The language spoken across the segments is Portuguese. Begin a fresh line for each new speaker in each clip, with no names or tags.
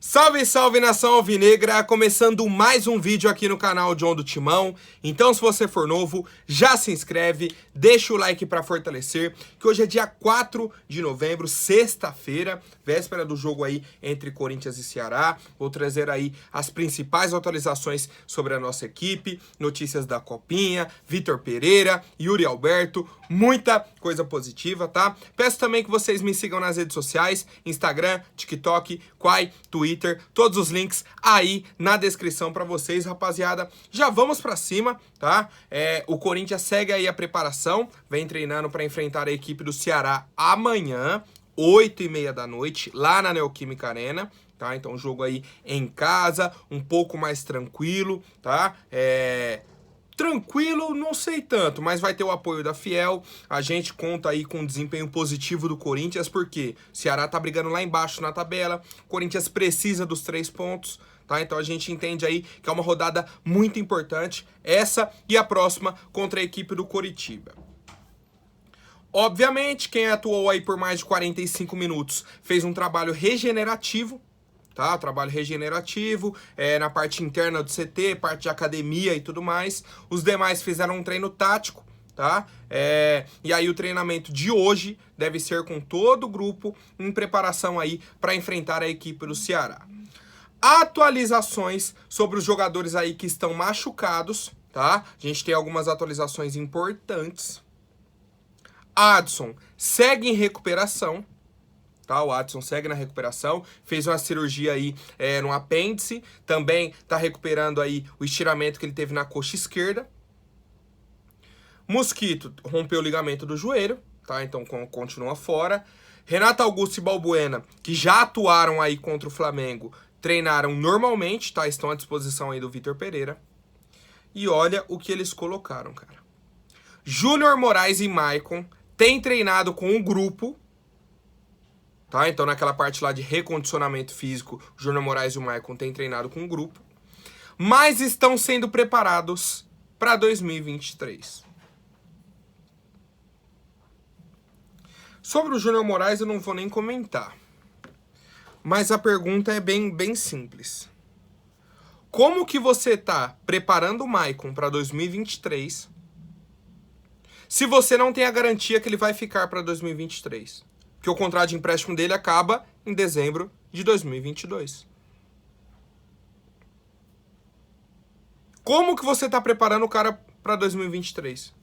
Salve, salve, nação alvinegra! Começando mais um vídeo aqui no canal John do Timão. Então, se você for novo, já se inscreve, deixa o like para fortalecer, que hoje é dia 4 de novembro, sexta-feira, véspera do jogo aí entre Corinthians e Ceará. Vou trazer aí as principais atualizações sobre a nossa equipe, notícias da Copinha, Vitor Pereira, Yuri Alberto, muita coisa positiva, tá? Peço também que vocês me sigam nas redes sociais, Instagram, TikTok, Quai, Twitter, todos os links aí na descrição pra vocês, rapaziada. Já vamos pra cima, tá? O Corinthians segue aí a preparação, vem treinando pra enfrentar a equipe do Ceará amanhã, 8h30 da noite, lá na Neoquímica Arena, tá? Então, jogo aí em casa, um pouco mais tranquilo, tá? Tranquilo, não sei tanto, mas vai ter o apoio da Fiel. A gente conta aí com um desempenho positivo do Corinthians, porque o Ceará tá brigando lá embaixo na tabela, o Corinthians precisa dos 3 pontos, tá? Então a gente entende aí que é uma rodada muito importante, essa e a próxima contra a equipe do Coritiba. Obviamente, quem atuou aí por mais de 45 minutos fez um trabalho regenerativo, tá? Trabalho regenerativo, na parte interna do CT, parte de academia e tudo mais. Os demais fizeram um treino tático, tá? E aí o treinamento de hoje deve ser com todo o grupo em preparação aí para enfrentar a equipe do Ceará. Atualizações sobre os jogadores aí que estão machucados, tá? A gente tem algumas atualizações importantes. Adson segue em recuperação. Tá, o Adson segue na recuperação, fez uma cirurgia aí no apêndice, também tá recuperando aí o estiramento que ele teve na coxa esquerda. Mosquito rompeu o ligamento do joelho, tá, então continua fora. Renato Augusto e Balbuena, que já atuaram aí contra o Flamengo, treinaram normalmente, tá, estão à disposição aí do Vitor Pereira. E olha o que eles colocaram, cara. Júnior Moraes e Maicon têm treinado com o grupo. Tá? Então, naquela parte lá de recondicionamento físico, o Júnior Moraes e o Maicon têm treinado com o grupo, mas estão sendo preparados para 2023. Sobre o Júnior Moraes eu não vou nem comentar, mas a pergunta é bem simples. Como que você tá preparando o Maicon para 2023 se você não tem a garantia que ele vai ficar para 2023? Que o contrato de empréstimo dele acaba em dezembro de 2022. Como que você está preparando o cara para 2023?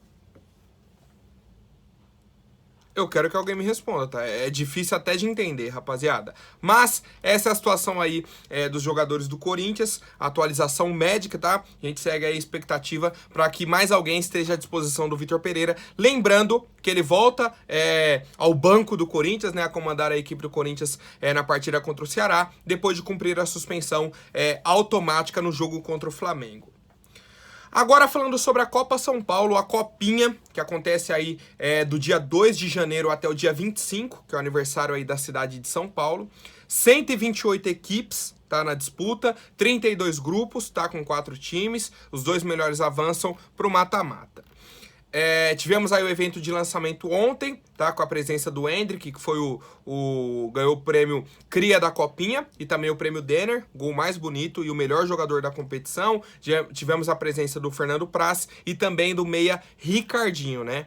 Eu quero que alguém me responda, tá? É difícil até de entender, rapaziada. Mas essa é a situação aí dos jogadores do Corinthians, atualização médica, tá? A gente segue aí a expectativa para que mais alguém esteja à disposição do Vitor Pereira. Lembrando que ele volta ao banco do Corinthians, né? A comandar a equipe do Corinthians na partida contra o Ceará, depois de cumprir a suspensão automática no jogo contra o Flamengo. Agora falando sobre a Copa São Paulo, a Copinha, que acontece aí do dia 2 de janeiro até o dia 25, que é o aniversário aí da cidade de São Paulo. 128 equipes, tá, na disputa, 32 grupos, tá, com 4 times, os 2 melhores avançam para o mata-mata. Tivemos aí o evento de lançamento ontem, tá, com a presença do Hendrick, que foi ganhou o prêmio Cria da Copinha e também o prêmio Denner, gol mais bonito e o melhor jogador da competição. Tivemos a presença do Fernando Praz e também do meia Ricardinho, né?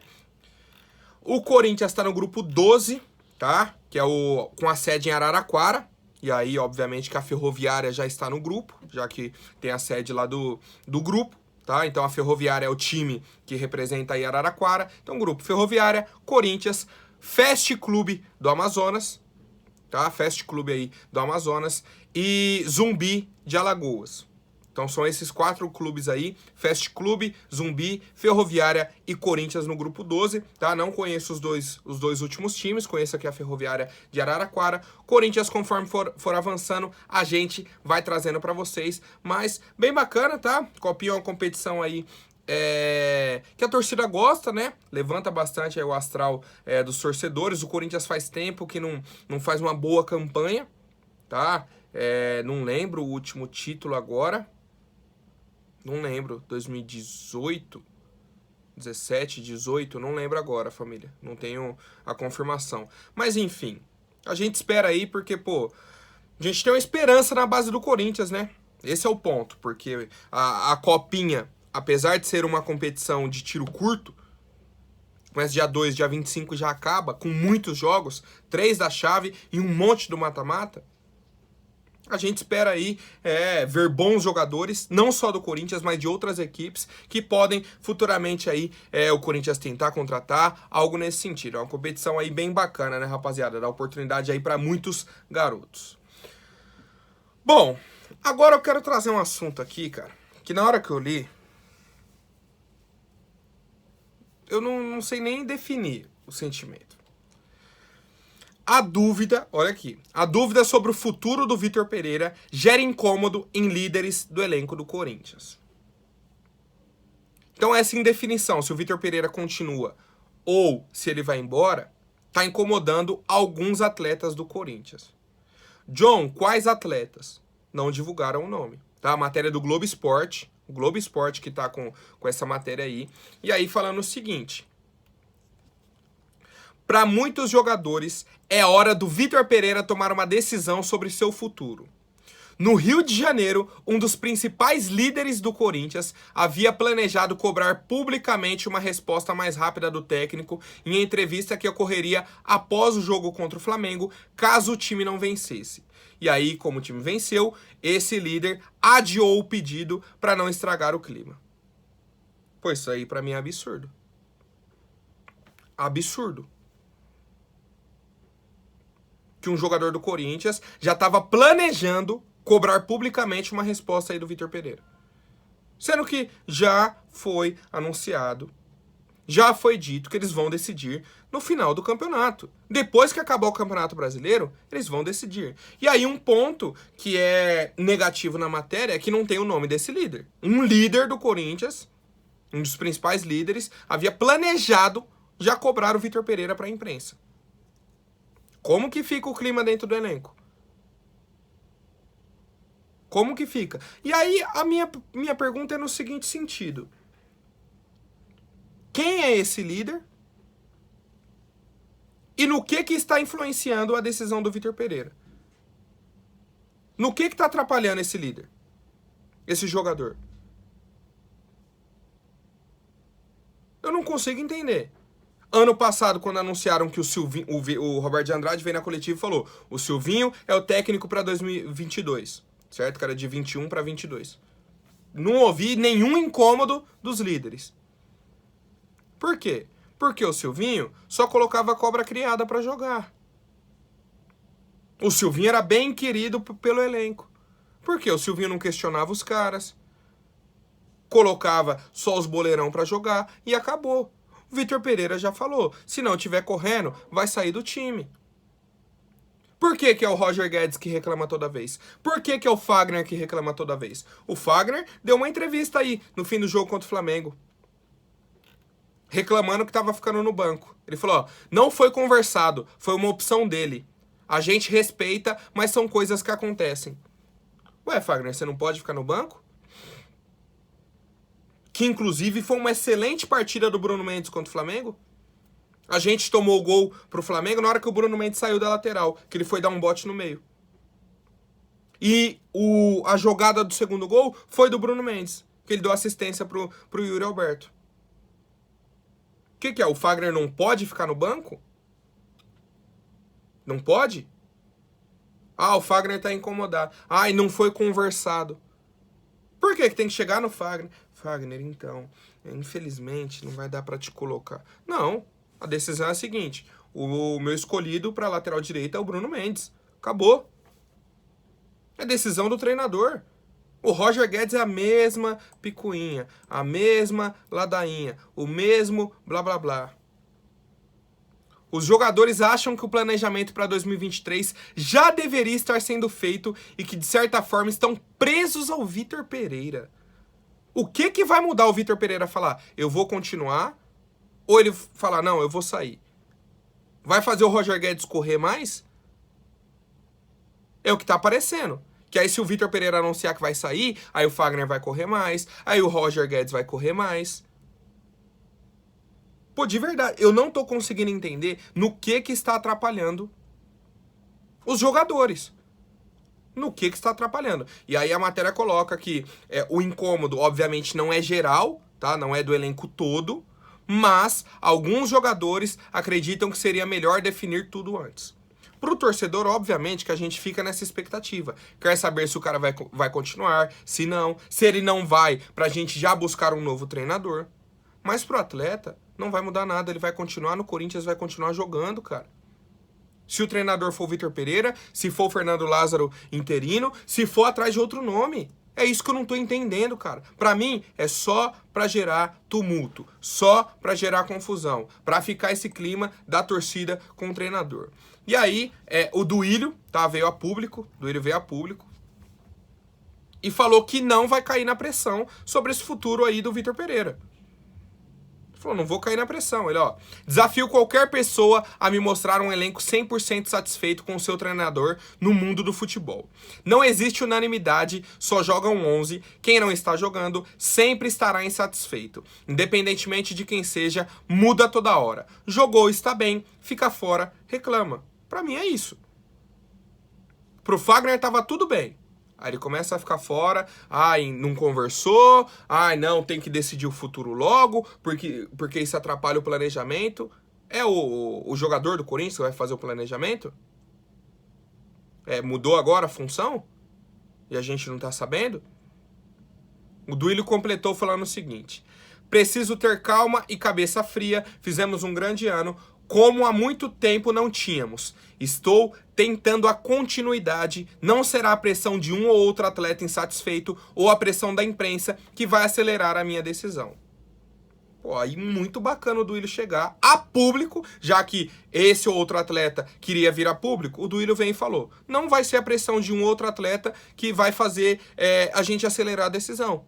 O Corinthians está no grupo 12, tá, que é com a sede em Araraquara. E aí, obviamente, que a Ferroviária já está no grupo, já que tem a sede lá do grupo. Tá? Então a Ferroviária é o time que representa aí Araraquara. Então grupo Ferroviária, Corinthians, Fast Clube do Amazonas, tá? Fast Clube aí do Amazonas e Zumbi de Alagoas. Então são esses 4 clubes aí, Fast Clube, Zumbi, Ferroviária e Corinthians no grupo 12, tá? Não conheço os dois últimos times, conheço aqui a Ferroviária de Araraquara. Corinthians, conforme for avançando, a gente vai trazendo para vocês, mas bem bacana, tá? Copinha é uma competição aí que a torcida gosta, né? Levanta bastante aí o astral dos torcedores. O Corinthians faz tempo que não faz uma boa campanha, tá? Não lembro o último título agora. Não lembro, 2018, 17, 18, não lembro agora, família. Não tenho a confirmação. Mas enfim, a gente espera aí porque, pô, A gente tem uma esperança na base do Corinthians, né? Esse é o ponto, porque a Copinha, apesar de ser uma competição de tiro curto, começa dia 2, dia 25 já acaba, com muitos jogos, 3 da chave e um monte do mata-mata. A gente espera aí ver bons jogadores, não só do Corinthians, mas de outras equipes, que podem futuramente aí o Corinthians tentar contratar, algo nesse sentido. É uma competição aí bem bacana, né, rapaziada? Dá oportunidade aí para muitos garotos. Bom, agora eu quero trazer um assunto aqui, cara, que na hora que eu li, eu não sei nem definir o sentimento. A dúvida, olha aqui, a dúvida sobre o futuro do Vitor Pereira gera incômodo em líderes do elenco do Corinthians. Então essa indefinição, se o Vitor Pereira continua ou se ele vai embora, está incomodando alguns atletas do Corinthians. John, quais atletas? Não divulgaram o nome. Tá? A matéria do Globo Esporte, o Globo Esporte que está com essa matéria aí. E aí falando o seguinte: para muitos jogadores, é hora do Vitor Pereira tomar uma decisão sobre seu futuro. No Rio de Janeiro, um dos principais líderes do Corinthians havia planejado cobrar publicamente uma resposta mais rápida do técnico em entrevista que ocorreria após o jogo contra o Flamengo, caso o time não vencesse. E aí, como o time venceu, esse líder adiou o pedido para não estragar o clima. Pô, isso aí para mim é absurdo. Absurdo. Que um jogador do Corinthians já estava planejando cobrar publicamente uma resposta aí do Vitor Pereira. Sendo que já foi anunciado, já foi dito que eles vão decidir no final do campeonato. Depois que acabar o Campeonato Brasileiro, eles vão decidir. E aí um ponto que é negativo na matéria é que não tem o nome desse líder. Um líder do Corinthians, um dos principais líderes, havia planejado já cobrar o Vitor Pereira para a imprensa. Como que fica o clima dentro do elenco? Como que fica? E aí a minha pergunta é no seguinte sentido: quem é esse líder? E no que está influenciando a decisão do Vitor Pereira? No que está atrapalhando esse líder? Esse jogador? Eu não consigo entender. Ano passado, quando anunciaram que o Roberto de Andrade veio na coletiva e falou: o Silvinho é o técnico para 2022, certo? Cara, de 21 para 22. Não ouvi nenhum incômodo dos líderes. Por quê? Porque o Silvinho só colocava a cobra criada para jogar. O Silvinho era bem querido pelo elenco. Por quê? O Silvinho não questionava os caras, colocava só os boleirão para jogar e acabou. O Vitor Pereira já falou: se não estiver correndo, vai sair do time. Por que é o Roger Guedes que reclama toda vez? Por que é o Fagner que reclama toda vez? O Fagner deu uma entrevista aí no fim do jogo contra o Flamengo, reclamando que estava ficando no banco. Ele falou: ó, não foi conversado, foi uma opção dele. A gente respeita, mas são coisas que acontecem. Ué, Fagner, você não pode ficar no banco? Que inclusive foi uma excelente partida do Bruno Mendes contra o Flamengo. A gente tomou o gol pro Flamengo na hora que o Bruno Mendes saiu da lateral, que ele foi dar um bote no meio. E a jogada do segundo gol foi do Bruno Mendes, que ele deu assistência pro Yuri Alberto. O que é? O Fagner não pode ficar no banco? Não pode? Ah, o Fagner tá incomodado. Ah, e não foi conversado. Por que tem que chegar no Fagner? Fagner, então, infelizmente não vai dar pra te colocar. Não, a decisão é a seguinte: o meu escolhido pra lateral direita é o Bruno Mendes. Acabou. É decisão do treinador. O Roger Guedes é a mesma picuinha, a mesma ladainha, o mesmo blá blá blá. Os jogadores acham que o planejamento para 2023 já deveria estar sendo feito e que, de certa forma, estão presos ao Vitor Pereira. O que vai mudar o Vitor Pereira falar? Eu vou continuar? Ou ele falar, não, eu vou sair? Vai fazer o Roger Guedes correr mais? É o que tá aparecendo. Que aí se o Vitor Pereira anunciar que vai sair, aí o Fagner vai correr mais, aí o Roger Guedes vai correr mais. Pô, de verdade, eu não tô conseguindo entender no que está atrapalhando os jogadores. no que está atrapalhando. E aí a matéria coloca que o incômodo, obviamente, não é geral, tá? Não é do elenco todo, mas alguns jogadores acreditam que seria melhor definir tudo antes. Para o torcedor, obviamente, que a gente fica nessa expectativa. Quer saber se o cara vai continuar, se não. Se ele não vai, para a gente já buscar um novo treinador. Mas pro atleta, não vai mudar nada. Ele vai continuar no Corinthians, vai continuar jogando, cara. Se o treinador for o Vitor Pereira, se for o Fernando Lázaro interino, se for atrás de outro nome. É isso que eu não tô entendendo, cara. Pra mim, é só pra gerar tumulto, só pra gerar confusão, pra ficar esse clima da torcida com o treinador. E aí, o Duílio, tá, veio a público e falou que não vai cair na pressão sobre esse futuro aí do Vitor Pereira. Falou, não vou cair na pressão. Ele, desafio qualquer pessoa a me mostrar um elenco 100% satisfeito com o seu treinador no mundo do futebol. Não existe unanimidade, só jogam 11. Quem não está jogando sempre estará insatisfeito. Independentemente de quem seja, muda toda hora. Jogou, está bem, fica fora, reclama. Pra mim é isso. Pro Fagner tava tudo bem. Aí ele começa a ficar fora, não conversou, não, tem que decidir o futuro logo, porque isso atrapalha o planejamento. É o jogador do Corinthians que vai fazer o planejamento? Mudou agora a função? E a gente não tá sabendo? O Duílio completou falando o seguinte: preciso ter calma e cabeça fria, fizemos um grande ano, como há muito tempo não tínhamos. Estou tentando a continuidade, não será a pressão de um ou outro atleta insatisfeito ou a pressão da imprensa que vai acelerar a minha decisão. Pô, aí muito bacana o Duílio chegar a público, já que esse ou outro atleta queria vir a público, o Duílio vem e falou, não vai ser a pressão de um outro atleta que vai fazer a gente acelerar a decisão.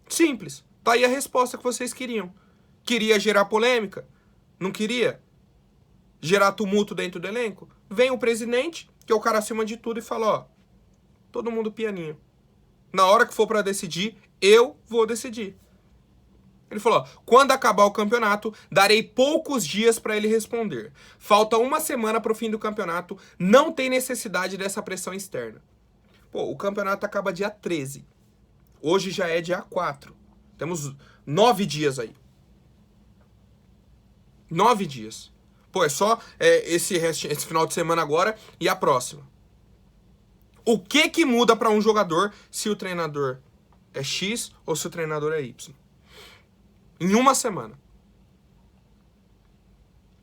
Simples, tá aí a resposta que vocês queriam. Queria gerar polêmica? Não queria? Gerar tumulto dentro do elenco? Vem o presidente, que é o cara acima de tudo, e fala, todo mundo pianinho. Na hora que for pra decidir, eu vou decidir. Ele falou, quando acabar o campeonato, darei poucos dias pra ele responder. Falta uma semana pro fim do campeonato, não tem necessidade dessa pressão externa. Pô, o campeonato acaba dia 13. Hoje já é dia 4. Temos 9 dias aí. 9 dias. Pô, é só esse final de semana agora e a próxima. O que muda para um jogador se o treinador é X ou se o treinador é Y? Em uma semana.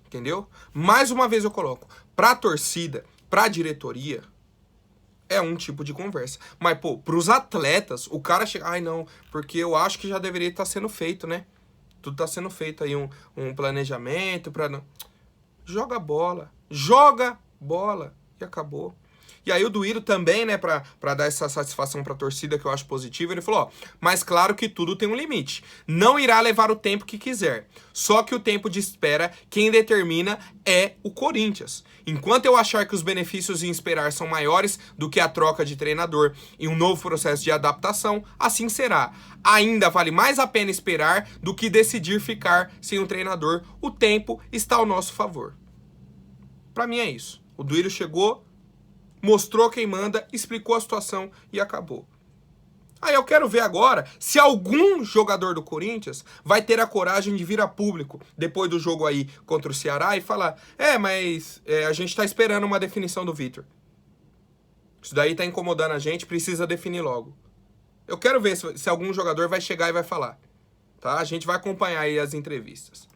Entendeu? Mais uma vez eu coloco. Pra torcida, pra diretoria, é um tipo de conversa. Mas, pô, pros atletas, o cara chega... não, porque eu acho que já deveria estar sendo feito, né? Tudo tá sendo feito aí, um planejamento pra... Joga bola e acabou. E aí o Duílio também, né, pra dar essa satisfação pra torcida que eu acho positiva, ele falou, mas claro que tudo tem um limite. Não irá levar o tempo que quiser. Só que o tempo de espera, quem determina é o Corinthians. Enquanto eu achar que os benefícios em esperar são maiores do que a troca de treinador e um novo processo de adaptação, assim será. Ainda vale mais a pena esperar do que decidir ficar sem um treinador. O tempo está ao nosso favor. Pra mim é isso. O Duílio chegou, mostrou quem manda, explicou a situação e acabou. Aí eu quero ver agora se algum jogador do Corinthians vai ter a coragem de vir a público depois do jogo aí contra o Ceará e falar, mas a gente tá esperando uma definição do Vitor. Isso daí tá incomodando a gente, precisa definir logo. Eu quero ver se algum jogador vai chegar e vai falar. Tá? A gente vai acompanhar aí as entrevistas.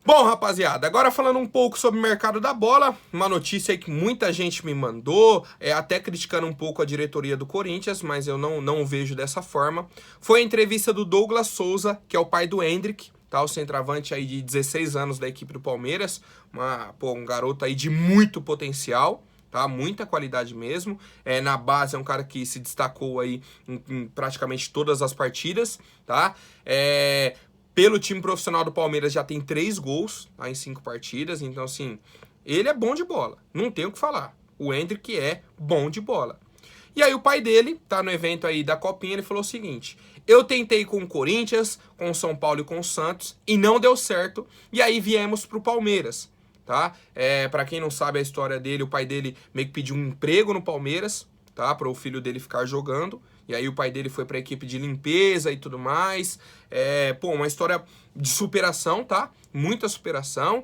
Bom, rapaziada, agora falando um pouco sobre o mercado da bola, uma notícia aí que muita gente me mandou, até criticando um pouco a diretoria do Corinthians, mas eu não vejo dessa forma. Foi a entrevista do Douglas Souza, que é o pai do Endrick, tá? O centroavante aí de 16 anos da equipe do Palmeiras, um garoto aí de muito potencial, tá? Muita qualidade mesmo. Na base é um cara que se destacou aí em praticamente todas as partidas, tá? Pelo time profissional do Palmeiras já tem 3 gols, tá, em 5 partidas. Então, assim, ele é bom de bola. Não tem o que falar. O Endrick é bom de bola. E aí o pai dele, tá no evento aí da Copinha, ele falou o seguinte: eu tentei com o Corinthians, com o São Paulo e com o Santos, e não deu certo. E aí viemos pro Palmeiras. tá? Para quem não sabe a história dele, o pai dele meio que pediu um emprego no Palmeiras, tá? Para o filho dele ficar jogando. E aí o pai dele foi para a equipe de limpeza e tudo mais. Uma história de superação, tá? Muita superação.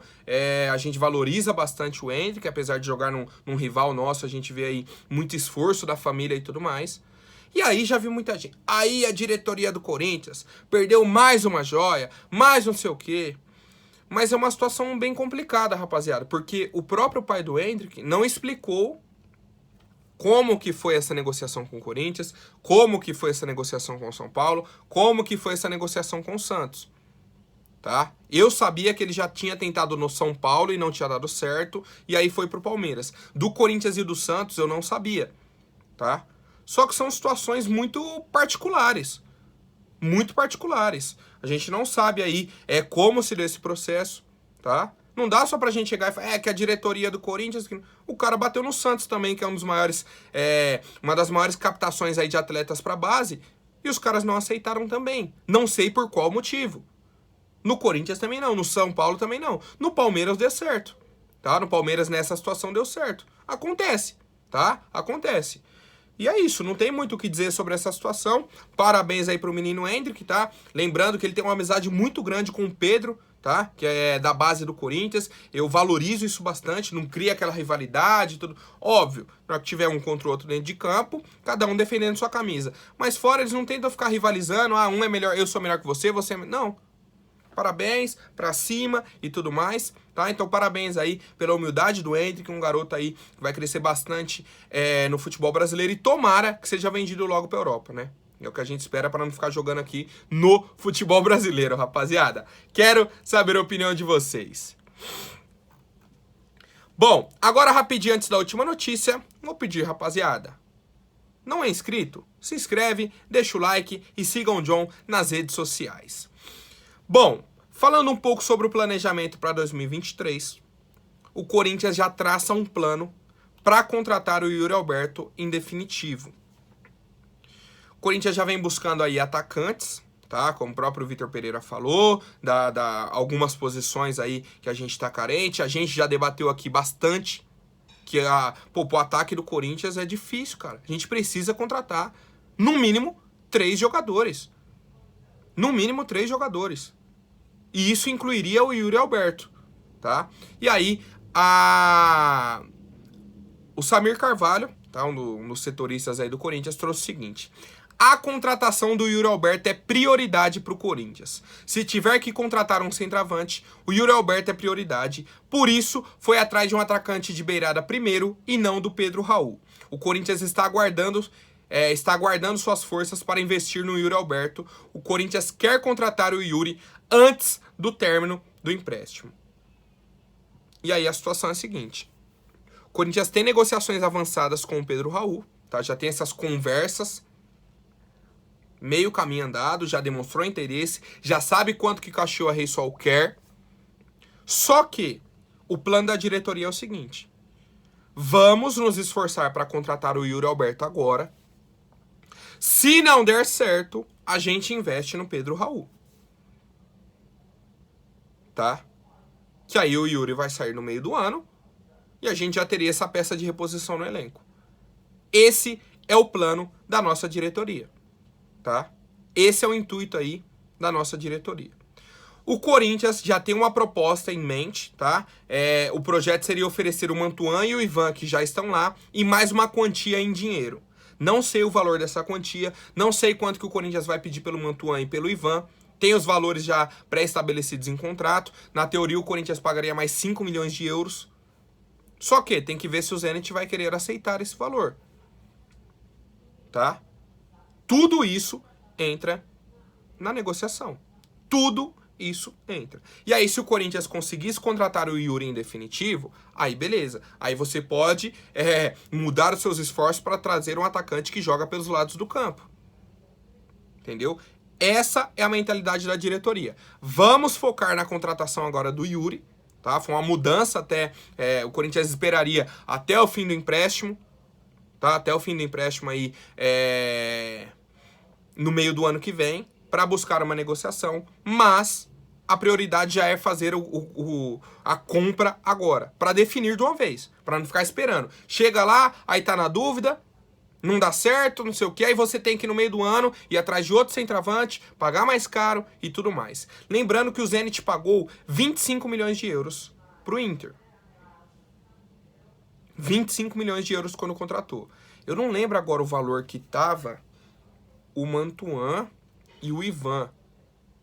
A gente valoriza bastante o Endrick, apesar de jogar num rival nosso, a gente vê aí muito esforço da família e tudo mais. E aí já vi muita gente. Aí a diretoria do Corinthians perdeu mais uma joia, mais não sei o quê. Mas é uma situação bem complicada, rapaziada, porque o próprio pai do Endrick não explicou como que foi essa negociação com o Corinthians, como que foi essa negociação com o São Paulo, como que foi essa negociação com o Santos, tá? Eu sabia que ele já tinha tentado no São Paulo e não tinha dado certo, e aí foi pro Palmeiras. Do Corinthians e do Santos eu não sabia, tá? Só que são situações muito particulares, muito particulares. A gente não sabe aí como se deu esse processo, tá? Não dá só pra gente chegar e falar que a diretoria do Corinthians... O cara bateu no Santos também, que é um dos maiores... uma das maiores captações aí de atletas pra base. E os caras não aceitaram também. Não sei por qual motivo. No Corinthians também não. No São Paulo também não. No Palmeiras deu certo, tá? No Palmeiras nessa situação deu certo. Acontece, tá? Acontece. E é isso, não tem muito o que dizer sobre essa situação. Parabéns aí pro menino Endrick, tá? Lembrando que ele tem uma amizade muito grande com o Pedro, tá? Que é da base do Corinthians. Eu valorizo isso bastante, não cria aquela rivalidade e tudo. Óbvio, na hora que tiver um contra o outro dentro de campo, cada um defendendo sua camisa. Mas fora eles não tentam ficar rivalizando, um é melhor, eu sou melhor que você é... Não. Parabéns, pra cima e tudo mais, tá? Então parabéns aí pela humildade do Endrick, um garoto aí que vai crescer bastante no futebol brasileiro e tomara que seja vendido logo pra Europa, né? É o que a gente espera para não ficar jogando aqui no futebol brasileiro, rapaziada. Quero saber a opinião de vocês. Bom, agora rapidinho antes da última notícia, vou pedir, rapaziada. Não é inscrito? Se inscreve, deixa o like e sigam o John nas redes sociais. Bom, falando um pouco sobre o planejamento para 2023, o Corinthians já traça um plano para contratar o Yuri Alberto em definitivo. O Corinthians já vem buscando aí atacantes, tá? Como o próprio Vitor Pereira falou, algumas posições aí que a gente tá carente. A gente já debateu aqui bastante que o ataque do Corinthians é difícil, cara. A gente precisa contratar, no mínimo, 3 jogadores. No mínimo 3 jogadores. E isso incluiria o Yuri Alberto, tá? E aí, o Samir Carvalho, tá? Um dos setoristas aí do Corinthians, trouxe o seguinte: a contratação do Yuri Alberto é prioridade para o Corinthians. Se tiver que contratar um centroavante, o Yuri Alberto é prioridade. Por isso, foi atrás de um atacante de beirada primeiro e não do Pedro Raul. O Corinthians está aguardando suas forças para investir no Yuri Alberto. O Corinthians quer contratar o Yuri antes do término do empréstimo. E aí a situação é a seguinte: o Corinthians tem negociações avançadas com o Pedro Raul, tá? Já tem essas conversas, meio caminho andado, já demonstrou interesse, já sabe quanto que Cachoeira Reysol quer. Só que o plano da diretoria é o seguinte: vamos nos esforçar para contratar o Yuri Alberto agora. Se não der certo, a gente investe no Pedro Raul, tá? Que aí o Yuri vai sair no meio do ano e a gente já teria essa peça de reposição no elenco. Esse é o plano da nossa diretoria, tá? Esse é o intuito aí da nossa diretoria. O Corinthians já tem uma proposta em mente, tá? O projeto seria oferecer o Mantuan e o Ivan, que já estão lá, e mais uma quantia em dinheiro. Não sei o valor dessa quantia, não sei quanto que o Corinthians vai pedir pelo Mantuan e pelo Ivan. Tem os valores já pré-estabelecidos em contrato. Na teoria, o Corinthians pagaria mais 5 milhões de euros. Só que tem que ver se o Zenit vai querer aceitar esse valor, tá? Tudo isso entra na negociação. Tudo isso entra. E aí, se o Corinthians conseguisse contratar o Yuri em definitivo, aí beleza. Aí você pode mudar os seus esforços para trazer um atacante que joga pelos lados do campo. Entendeu? Essa é a mentalidade da diretoria. Vamos focar na contratação agora do Yuri, tá? Foi uma mudança até... o Corinthians esperaria até o fim do empréstimo, tá? Até o fim do empréstimo aí no meio do ano que vem, para buscar uma negociação, mas a prioridade já é fazer a compra agora, para definir de uma vez, para não ficar esperando. Chega lá, aí tá na dúvida, não dá certo, não sei o que, aí você tem que no meio do ano ir atrás de outro centroavante, pagar mais caro e tudo mais. Lembrando que o Zenit pagou 25 milhões de euros pro Inter. 25 milhões de euros quando contratou. Eu não lembro agora o valor que tava o Mantuan e o Ivan.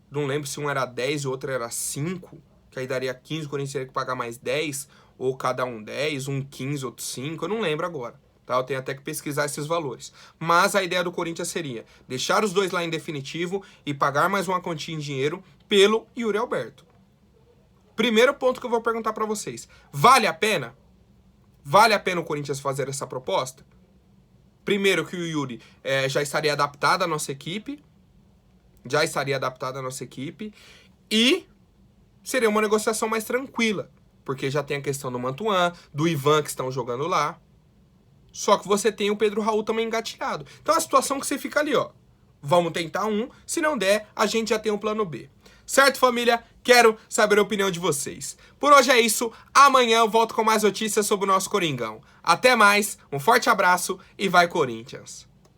Não lembro se um era 10 e o outro era 5, que aí daria 15, o Corinthians teria que pagar mais 10, ou cada um 10, um 15, outro 5, eu não lembro agora. Tá? Eu tenho até que pesquisar esses valores. Mas a ideia do Corinthians seria deixar os dois lá em definitivo e pagar mais uma quantia em dinheiro pelo Yuri Alberto. Primeiro ponto que eu vou perguntar pra vocês. Vale a pena? Vale a pena o Corinthians fazer essa proposta? Primeiro que o Yuri já estaria adaptado à nossa equipe. E seria uma negociação mais tranquila, porque já tem a questão do Mantuan, do Ivan que estão jogando lá. Só que você tem o Pedro Raul também engatilhado. Então é a situação que você fica ali, ó. Vamos tentar um, se não der, a gente já tem um plano B. Certo, família? Quero saber a opinião de vocês. Por hoje é isso. Amanhã eu volto com mais notícias sobre o nosso Coringão. Até mais, um forte abraço e vai Corinthians!